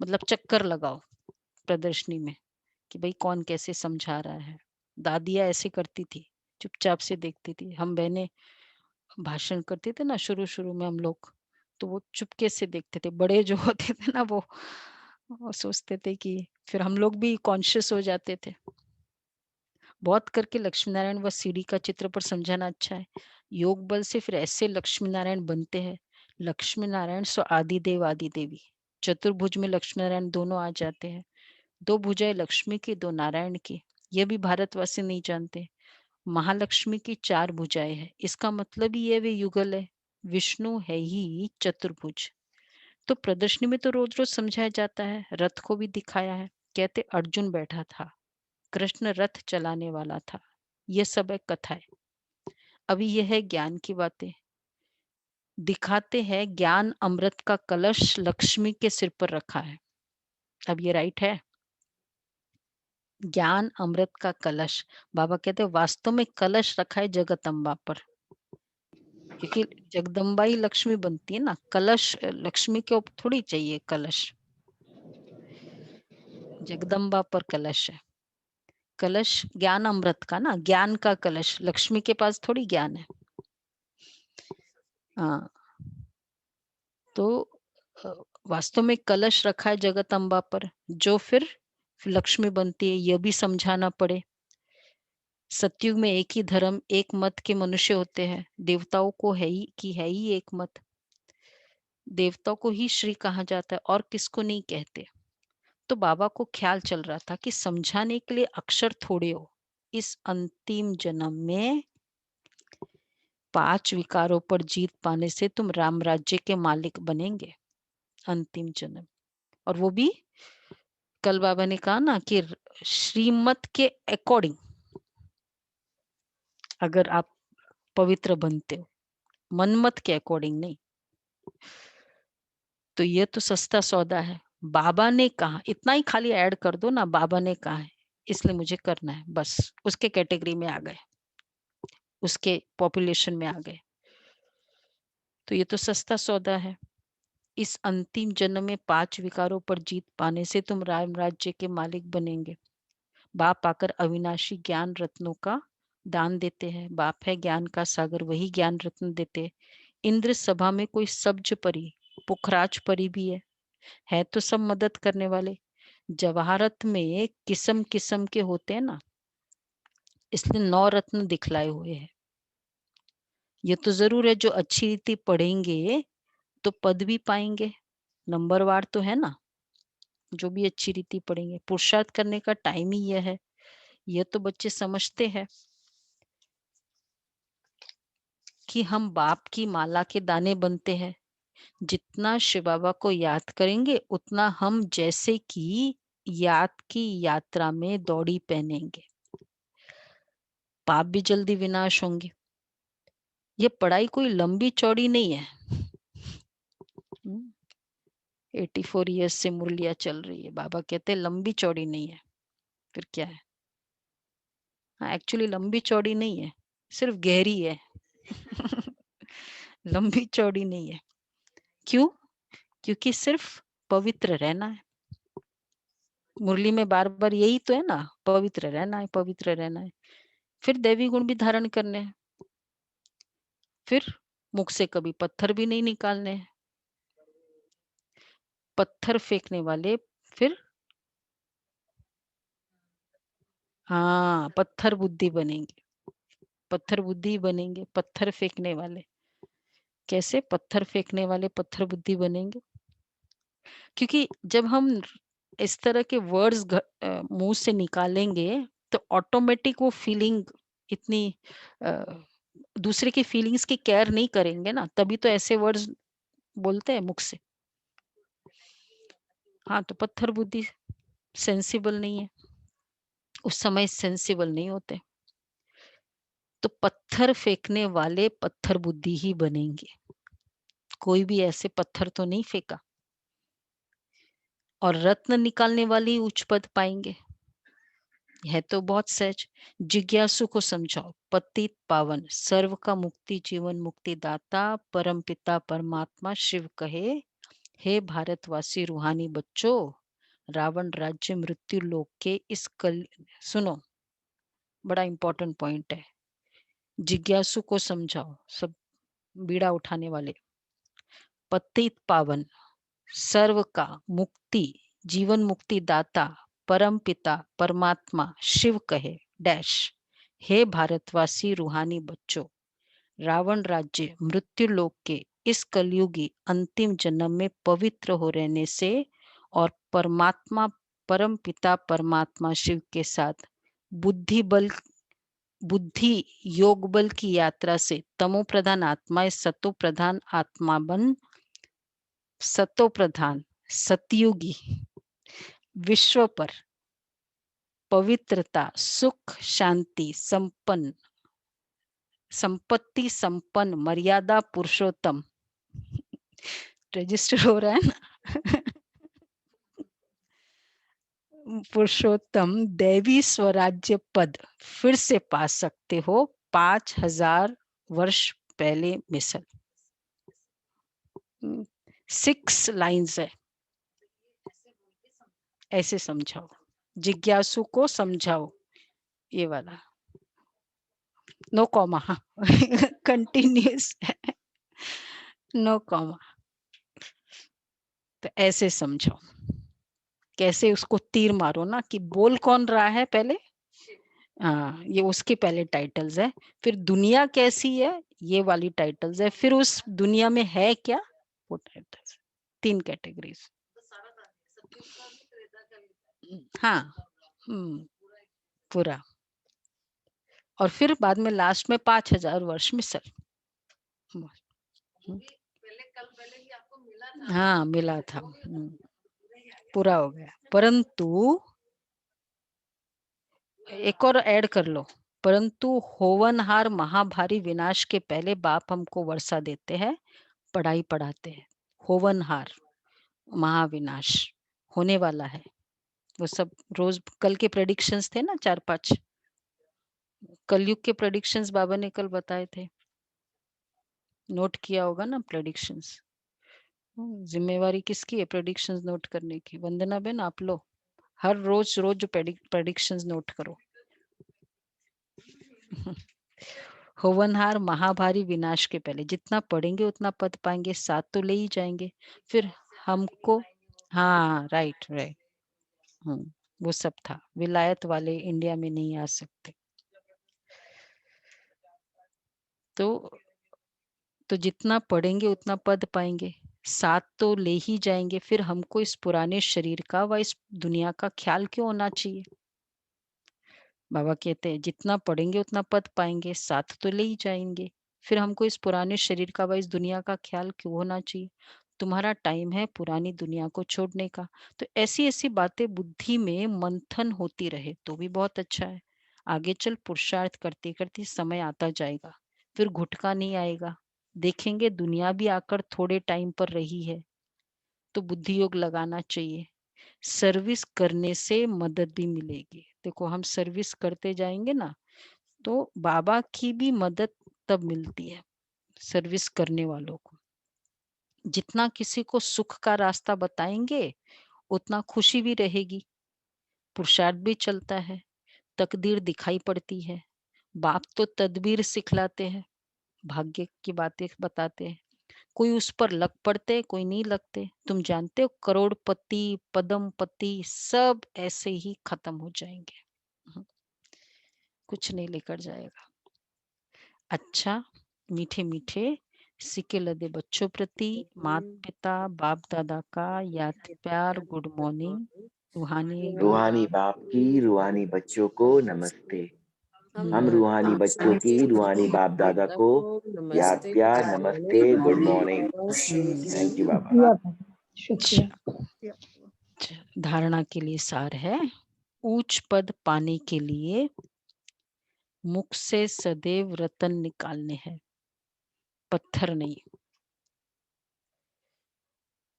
A: मतलब चक्कर लगाओ प्रदर्शनी में कि भाई कौन कैसे समझा रहा है। दादियाँ ऐसे करती थी, चुपचाप से देखती थी। हम बहनें भाषण करते थे ना शुरू शुरू में हम लोग, तो वो चुपके से देखते थे। बड़े जो होते थे ना वो सोचते थे कि फिर हम लोग भी कॉन्शियस हो जाते थे। बहुत करके लक्ष्मी नारायण व सीढ़ी का चित्र पर समझाना अच्छा है। योग बल से फिर ऐसे लक्ष्मी नारायण बनते हैं। लक्ष्मी नारायण सो आदि देव आदि देवी। चतुर्भुज में लक्ष्मी नारायण दोनों आ जाते हैं। 2 भुजाएं लक्ष्मी की, 2 नारायण की। यह भी भारतवासी नहीं जानते। महालक्ष्मी की 4 भुजाएं हैं, इसका मतलब ही है वे युगल है। विष्णु है ही चतुर्भुज। तो प्रदर्शनी में तो रोज रोज समझाया जाता है, रथ को भी दिखाया है। कहते अर्जुन बैठा था, कृष्ण रथ चलाने वाला था। ये सब है कथा है। अभी यह है ज्ञान की बातें। दिखाते हैं ज्ञान अमृत का कलश लक्ष्मी के सिर पर रखा है। अब ये राइट है? ज्ञान अमृत का कलश, बाबा कहते हैं वास्तव में कलश रखा है जगदम्बा पर, क्योंकि जगदम्बा ही लक्ष्मी बनती है ना। कलश लक्ष्मी के ऊपर थोड़ी चाहिए कलश, जगदम्बा पर कलश है। कलश ज्ञान अमृत का ना, ज्ञान का कलश। लक्ष्मी के पास थोड़ी ज्ञान है। हाँ, तो वास्तव में कलश रखा है जगत अम्बा पर, जो फिर लक्ष्मी बनती है। यह भी समझाना पड़े। सतयुग में एक ही धर्म, एक मत के मनुष्य होते हैं। देवताओं को है ही एक मत। देवताओं को ही श्री कहा जाता है और किसको नहीं कहते। तो बाबा को ख्याल चल रहा था कि समझाने के लिए अक्षर थोड़े हो। इस अंतिम जन्म में 5 विकारों पर जीत पाने से तुम राम राज्य के मालिक बनेंगे। अंतिम जन्म। और वो भी कल बाबा ने कहा ना कि श्रीमत के अकॉर्डिंग अगर आप पवित्र बनते हो, मनमत के अकॉर्डिंग नहीं। तो ये तो सस्ता सौदा है। बाबा ने कहा, इतना ही खाली ऐड कर दो ना, बाबा ने कहा है इसलिए मुझे करना है, बस उसके कैटेगरी में आ गए, उसके पॉपुलेशन में आ गए। तो ये तो सस्ता सौदा है। इस अंतिम जन्म में 5 विकारों पर जीत पाने से तुम राम राज्य के मालिक बनेंगे। बाप आकर अविनाशी ज्ञान रत्नों का दान देते हैं। बाप है ज्ञान का सागर, वही ज्ञान रत्न देते। इंद्र सभा में कोई सब्ज परी, पुखराज परी भी है तो सब मदद करने वाले। जवाहरत में किस्म किस्म के होते हैं ना, इसलिए 9 रत्न दिखलाए हुए हैं। ये तो जरूर है, जो अच्छी रीति पढ़ेंगे तो पद भी पाएंगे, नंबरवार तो है ना। जो भी अच्छी रीति पढ़ेंगे, पुरुषार्थ करने का टाइम ही यह है। ये तो बच्चे समझते हैं कि हम बाप की माला के दाने बनते हैं। जितना शिव बाबा को याद करेंगे उतना हम जैसे कि याद की यात्रा में दौड़ी पहनेंगे, पाप भी जल्दी विनाश होंगे। ये पढ़ाई कोई लंबी चौड़ी नहीं है। 84 ईयर्स से मुरलिया चल रही है, बाबा कहते हैं लंबी चौड़ी नहीं है। फिर क्या है? हाँ, एक्चुअली लंबी चौड़ी नहीं है, सिर्फ गहरी है। लंबी चौड़ी नहीं है। क्यों? क्योंकि सिर्फ पवित्र रहना है। मुरली में बार बार यही तो है ना, पवित्र रहना है, पवित्र रहना है। फिर दैवी गुण भी धारण करने हैं। फिर मुख से कभी पत्थर भी नहीं निकालने हैं। पत्थर फेंकने वाले फिर हाँ पत्थर बुद्धि बनेंगे। पत्थर बुद्धि बनेंगे, पत्थर फेंकने वाले। कैसे पत्थर फेंकने वाले पत्थर बुद्धि बनेंगे? क्योंकि जब हम इस तरह के वर्ड्स मुंह से निकालेंगे तो ऑटोमेटिक वो फीलिंग इतनी दूसरे की फीलिंग्स की केयर नहीं करेंगे ना, तभी तो ऐसे वर्ड्स बोलते हैं मुख से। हाँ, तो पत्थर बुद्धि सेंसिबल नहीं है, उस समय सेंसिबल नहीं होते। तो पत्थर फेंकने वाले पत्थर बुद्धि ही बनेंगे। कोई भी ऐसे पत्थर तो नहीं फेंका। और रत्न निकालने वाली उच्च पद पाएंगे। यह तो बहुत सहज। जिज्ञासु को समझाओ, पतित पावन सर्व का मुक्ति जीवन मुक्ति दाता परम पिता परमात्मा शिव कहे, हे भारतवासी रूहानी बच्चों, रावण राज्य मृत्यु लोक के इस कल। सुनो, बड़ा इंपॉर्टेंट पॉइंट है। जिज्ञासु को समझाओ, सब बीड़ा उठाने वाले। पतित पावन सर्व का मुक्ति जीवन मुक्ति दाता परम पिता परमात्मा शिव कहे डैश, हे भारतवासी रूहानी बच्चों, रावण राज्य मृत्यु लोक के इस कलयुगी अंतिम जन्म में पवित्र हो रहने से और परमात्मा परम पिता परमात्मा शिव के साथ बुद्धि योग बल की यात्रा से तमो प्रधान आत्माएं सतो प्रधान आत्मा बन सतो प्रधान सतयुगी विश्व पर पवित्रता सुख शांति संपन्न संपत्ति संपन्न मर्यादा पुरुषोत्तम रजिस्टर हो रहा है ना। पुरुषोत्तम दैवी स्वराज्य पद फिर से पा सकते हो 5000 वर्ष पहले मिसल। 6 लाइन्स है। ऐसे समझाओ, जिज्ञासु को समझाओ। ये वाला नो कॉमा, हाँ कंटिन्यूस नो कॉमा। तो ऐसे समझो, कैसे उसको तीर मारो ना कि बोल कौन रहा है पहले। हाँ, ये उसके पहले टाइटल्स है, फिर दुनिया कैसी है ये वाली टाइटल्स है, फिर उस दुनिया में है क्या वो टाइटल्स। 3 कैटेगरीज। हाँ, पूरा। और फिर बाद में लास्ट में 5000 वर्ष में सर। हाँ मिला था, पूरा हो गया। परंतु एक और ऐड कर लो, परंतु होवनहार महाभारी विनाश के पहले बाप हमको वर्षा देते हैं, पढ़ाई पढ़ाते हैं। होवनहार महाविनाश होने वाला है, वो सब रोज कल के प्रेडिक्शंस थे ना 4-5 कलयुग के प्रेडिक्शंस बाबा ने कल बताए थे, नोट किया होगा ना प्रेडिक्शंस। जिम्मेवारी किसकी है प्रेडिक्शंस नोट करने की? वंदना बेन आप लो, हर रोज रोज जो प्रेडिक्शंस नोट करो। होवनहार महाभारी विनाश के पहले जितना पढ़ेंगे उतना पद पाएंगे, 7 तो ले ही जाएंगे। फिर हमको, हाँ राइट राइट, वो सब था। विलायत वाले इंडिया में नहीं आ सकते। तो जितना पढ़ेंगे उतना पद पाएंगे, 7 तो ले ही जाएंगे। फिर हमको इस पुराने शरीर का व इस दुनिया का ख्याल क्यों होना चाहिए? बाबा कहते हैं जितना पढ़ेंगे उतना पद पाएंगे, 7 तो ले ही जाएंगे। फिर हमको इस पुराने शरीर का व इस दुनिया का ख्याल क्यों होना चाहिए? तुम्हारा टाइम है पुरानी दुनिया को छोड़ने का। तो ऐसी ऐसी बातें बुद्धि में मंथन होती रहे तो भी बहुत अच्छा है। आगे चल पुरुषार्थ करते करते समय आता जाएगा, फिर घुटका नहीं आएगा। देखेंगे दुनिया भी आकर थोड़े टाइम पर रही है, तो बुद्धि योग लगाना चाहिए। सर्विस करने से मदद भी मिलेगी। देखो हम सर्विस करते जाएंगे ना, तो बाबा की भी मदद तब मिलती है सर्विस करने वालों को। जितना किसी को सुख का रास्ता बताएंगे उतना खुशी भी रहेगी, पुरुषार्थ भी चलता है, तकदीर दिखाई पड़ती है। बाप तो तदबीर सिखलाते हैं, भाग्य की बातें बताते हैं। कोई उस पर लग पड़ते, कोई नहीं लगते। तुम जानते हो करोड़पति पदमपति सब ऐसे ही खत्म हो जाएंगे, कुछ नहीं लेकर जाएगा। अच्छा, मीठे मीठे सिक्के लदे बच्चों प्रति माता पिता बाप दादा का याद प्यार गुड मॉर्निंग। रूहानी
C: रूहानी बाप की रूहानी बच्चों को नमस्ते। हम रूहानी बच्चों की रूहानी बाप दादा को याद प्यार नमस्ते गुड मॉर्निंग। थैंक यू बाबा।
A: शुक्रिया। धारणा के लिए सार है, उच्च पद पाने के लिए मुख से सदैव रतन निकालने हैं, पत्थर नहीं।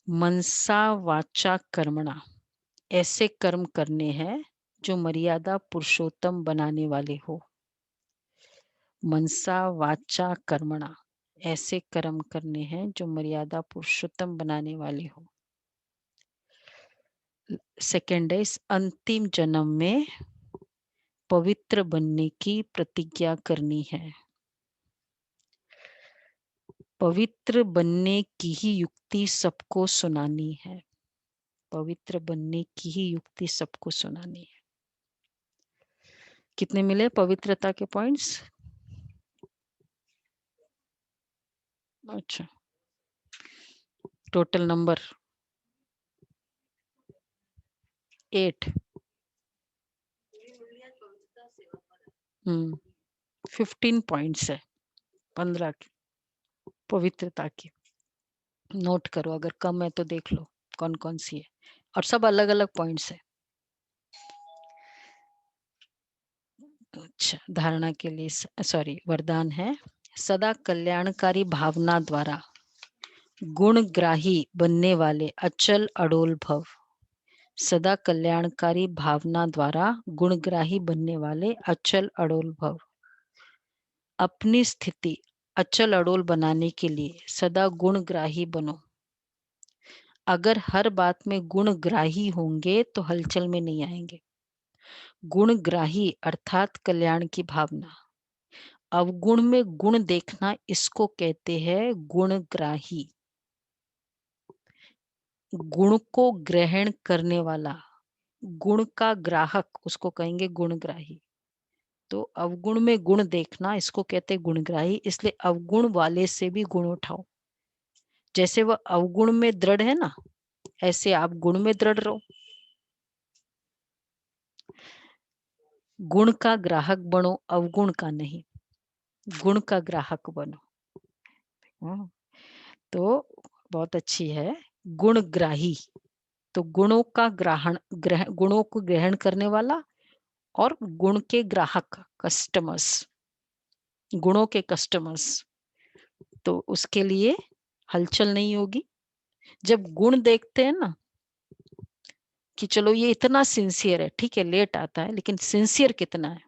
A: मनसा वाचा कर्मणा, ऐसे कर्म करने हैं जो मर्यादा पुरुषोत्तम बनाने वाले हो। मनसा वाचा कर्मणा, ऐसे कर्म करने हैं जो मर्यादा पुरुषोत्तम बनाने वाले हो। सेकंड है, इस अंतिम जन्म में पवित्र बनने की प्रतिज्ञा करनी है। पवित्र बनने की ही युक्ति सबको सुनानी है, पवित्र बनने की ही युक्ति सबको सुनानी है। कितने मिले पवित्रता के पॉइंट्स? अच्छा, टोटल नंबर 8। 15 पॉइंट्स है, 15 की पवित्रता की। नोट करो, अगर कम है तो देख लो कौन कौन सी है, और सब अलग अलग पॉइंट्स है। अच्छा, धारणा के लिए सॉरी वरदान है, सदा कल्याणकारी भावना द्वारा गुणग्राही बनने वाले अचल अडोल भव। सदा कल्याणकारी भावना द्वारा गुणग्राही बनने वाले अचल अडोल भव। अपनी स्थिति अचल अडोल बनाने के लिए सदा गुणग्राही बनो। अगर हर बात में गुणग्राही होंगे तो हलचल में नहीं आएंगे। गुणग्राही अर्थात कल्याण की भावना। अवगुण में गुण देखना, इसको कहते हैं गुणग्राही। गुण को ग्रहण करने वाला, गुण का ग्राहक, उसको कहेंगे गुणग्राही। तो अवगुण में गुण देखना, इसको कहते हैं गुणग्राही। इसलिए अवगुण वाले से भी गुण उठाओ। जैसे वह अवगुण में दृढ़ है ना, ऐसे आप गुण में दृढ़ रहो। गुण का ग्राहक बनो, अवगुण का नहीं। गुण का ग्राहक बनो। तो बहुत अच्छी है गुणग्राही। तो गुणों का गुणों को ग्रहण करने वाला और गुण के ग्राहक, कस्टमर्स, गुणों के कस्टमर्स। तो उसके लिए हलचल नहीं होगी। जब गुण देखते हैं ना कि चलो ये इतना सिंसियर है, ठीक है लेट आता है, लेकिन सिंसियर कितना है,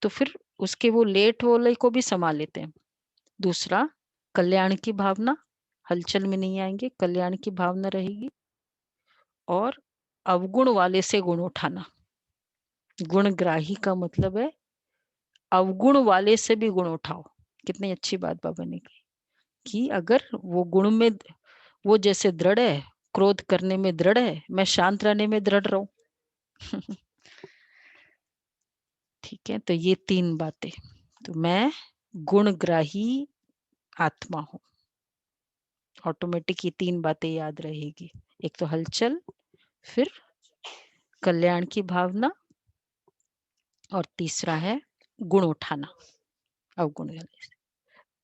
A: तो फिर उसके वो लेट वाले को भी संभाल लेते हैं। दूसरा, कल्याण की भावना, हलचल में नहीं आएंगे, कल्याण की भावना रहेगी। और अवगुण वाले से गुण उठाना। गुणग्राही का मतलब है अवगुण वाले से भी गुण उठाओ। कितनी अच्छी बात बाबा ने की कि अगर वो गुण में, वो जैसे दृढ़ है, क्रोध करने में दृढ़ है, मैं शांत रहने में दृढ़ रहूं। ठीक है, तो ये 3 बातें। तो मैं गुणग्राही आत्मा हूं। ऑटोमेटिक ये 3 बातें याद रहेगी। एक तो हलचल, फिर कल्याण की भावना, और तीसरा है गुण उठाना अवगुण वाले से।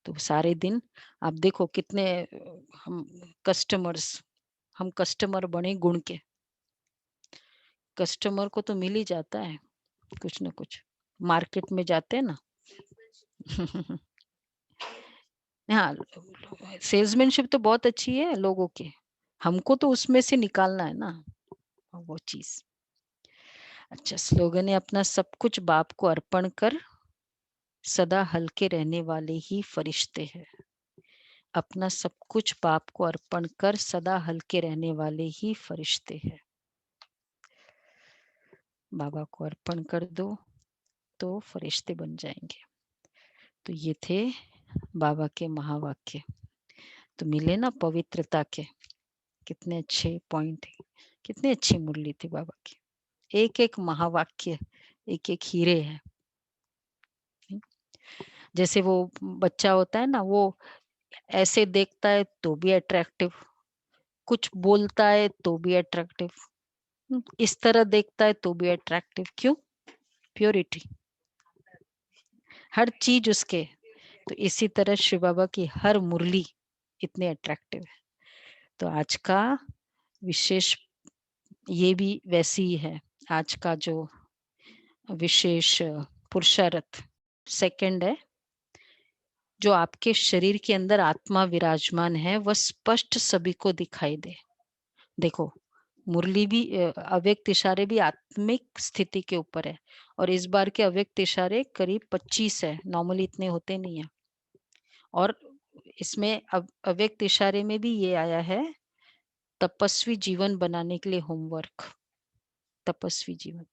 A: तो सारे दिन आप देखो कितने हम कस्टमर बने गुण के। कस्टमर को तो मिल ही जाता है कुछ ना कुछ, मार्केट में जाते हैं ना। हाँ, सेल्समैनशिप तो बहुत अच्छी है लोगों की, हमको तो उसमें से निकालना है ना वो चीज। अच्छा, स्लोगन है अपना सब कुछ बाप को अर्पण कर, सदा हल्के रहने वाले ही फरिश्ते हैं। अपना सब कुछ बाप को अर्पण कर, सदा हल्के रहने वाले ही फरिश्ते हैं। बाबा को अर्पण कर दो तो फरिश्ते बन जाएंगे। तो ये थे बाबा के महावाक्य। तो मिले ना पवित्रता के, कितने अच्छे पॉइंट, कितनी अच्छी मुरली थी बाबा की। एक एक महावाक्य एक एक हीरे है। जैसे वो बच्चा होता है ना, वो ऐसे देखता है तो भी अट्रैक्टिव, कुछ बोलता है तो भी अट्रैक्टिव, इस तरह देखता है तो भी अट्रैक्टिव। क्यों? प्योरिटी, हर चीज उसके। तो इसी तरह शिव बाबा की हर मुरली इतने अट्रैक्टिव है। तो आज का विशेष ये भी वैसी ही है। आज का जो विशेष पुरुषार्थ सेकंड है, जो आपके शरीर के अंदर आत्मा विराजमान है वह स्पष्ट सभी को दिखाई दे। देखो, मुरली भी अव्यक्त इशारे भी आत्मिक स्थिति के ऊपर है, और इस बार के अव्यक्त इशारे करीब 25 है, नॉर्मली इतने होते नहीं है। और इसमें अव्यक्त इशारे में भी ये आया है, तपस्वी जीवन बनाने के लिए होमवर्क, तपस्वी जीवन।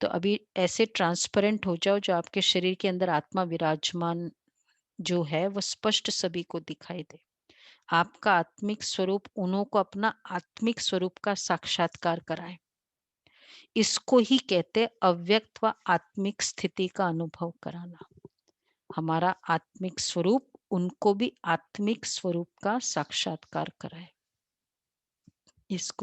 A: तो अभी ऐसे ट्रांसपेरेंट हो जाओ, जो आपके शरीर के अंदर आत्मा विराजमान जो है वह स्पष्ट सभी को दिखाई दे। आपका आत्मिक स्वरूप उन्हों को अपना आत्मिक स्वरूप का साक्षात्कार कराए। इसको ही कहते अव्यक्त व आत्मिक स्थिति का अनुभव कराना। हमारा आत्मिक स्वरूप उनको भी आत्मिक स्वरूप का साक्षात्कार कराए। इसको